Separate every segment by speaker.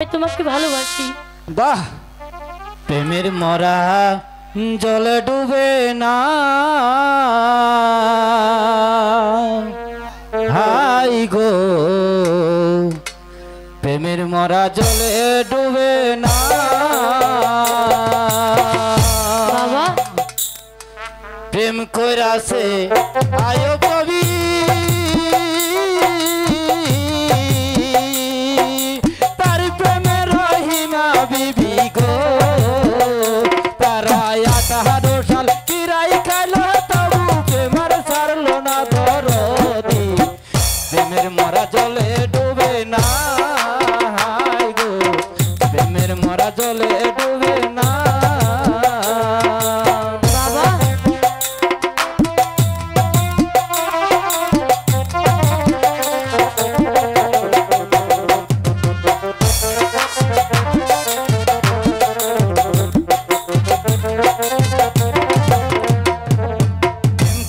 Speaker 1: তোমাকে ভালোবাসি।
Speaker 2: বাহ, প্রেমের মরা জলে ডুবে না, হাই গো প্রেমের মরা জলে ডুবে না।
Speaker 1: বাবা
Speaker 2: প্রেম কইরাছে আয়ো কবি, তার প্রেমের রহিমা বিবি গো, তারা 18 সাল কিরাই খাইলো তবু প্রেমের ছাড়লো না দরদি। প্রেমের মরা জলে ডুবে না, হাই গো প্রেমের মরা জলে ডুবে না।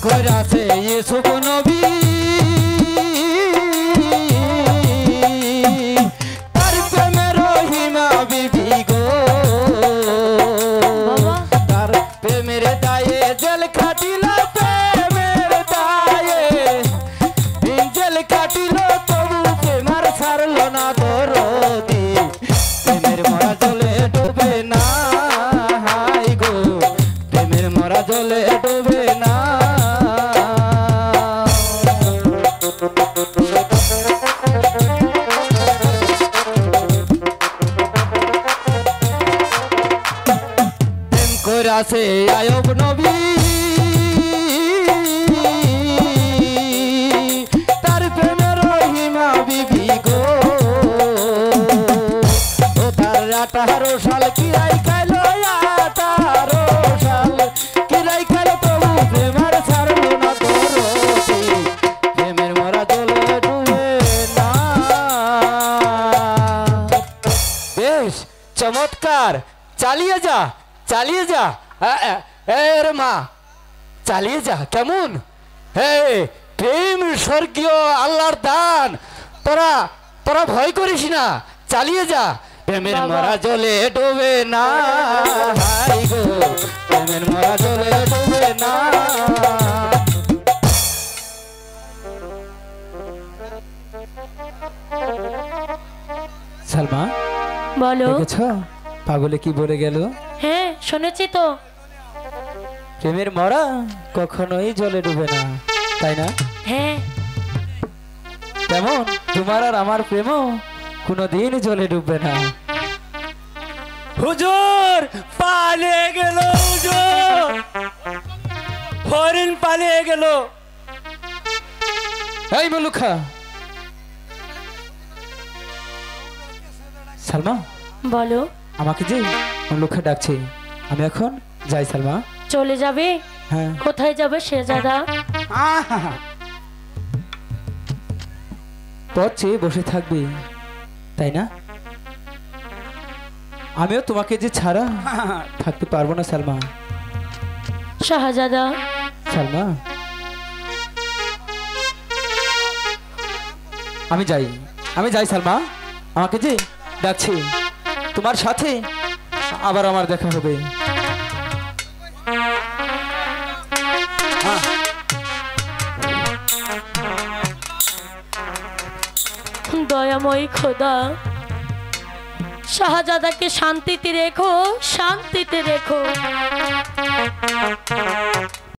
Speaker 2: কইরাছে ইউসুফ নবী, তার প্রেমের রহিমা বিবি গো, তার প্রেমের দায়ে জেল খাটিল, প্রেমের দায়ে জেল খাটিল তবু প্রেমার ছাড়ল না দরদি। প্রেমের মরা জলে ডুবে না, হাই গো প্রেমের মরা জলে ডুবে না। প্রেম কইরাছে আয়ুব নবী, তার প্রেমের রহিমা বিবি গো, ও তার 18 সাল কিরাই খাইলো, 18 সাল কিরাই খাইলো তবু প্রেমার ছাড়লো না দরদি। প্রেমের মরা জলে ডুবে না। বেশ চমৎকার, চালিয়ে যা চালিয়ে যা। রে মা চালিয়ে যা। কেমন? হে প্রেম স্বর্গীয় আল্লাহর দান, তোরা তোরা ভয় করিস না, চালিয়ে যা। প্রেমের মরা জলে ডুবে না, হাই গো প্রেমের মরা জলে ডুবে না। সালমা
Speaker 1: বলো।
Speaker 2: দেখেছো পাগলে কি বলে গেল?
Speaker 1: হ্যাঁ শুনেছি তো।
Speaker 2: প্রেমের মরা কখনোই জলে ডুবে না, তাই না?
Speaker 1: হ্যাঁ
Speaker 2: তেমন তোমার আর আমার প্রেমও কোনোদিন জলে ডুববে না।
Speaker 3: হুজুর পালিয়ে গেল, হুজুর হরিণ পালিয়ে গেল।
Speaker 2: এই মলুখা, সালমা
Speaker 1: বলো।
Speaker 2: আমাকে যে মলুখা ডাকছে, আমি এখন যাই। সালমা
Speaker 1: চলে যাবে?
Speaker 2: হ্যাঁ।
Speaker 1: কোথায় যাবে শেহজাদা?
Speaker 2: পথ চেয়ে বসে থাকবে, তাই না? আমিও তোমাকে যে ছাড়া থাকতে পারবো না সালমা।
Speaker 1: শাহজাদা
Speaker 2: সালমা আমি যাই, আমি যাই সালমা, আমাকে যে ডাকছে, তোমার সাথে আবার আমার দেখা হবে।
Speaker 1: দয়াময়ী খোদা, শাহজাদাকে শান্তিতে রেখো, শান্তিতে রেখো।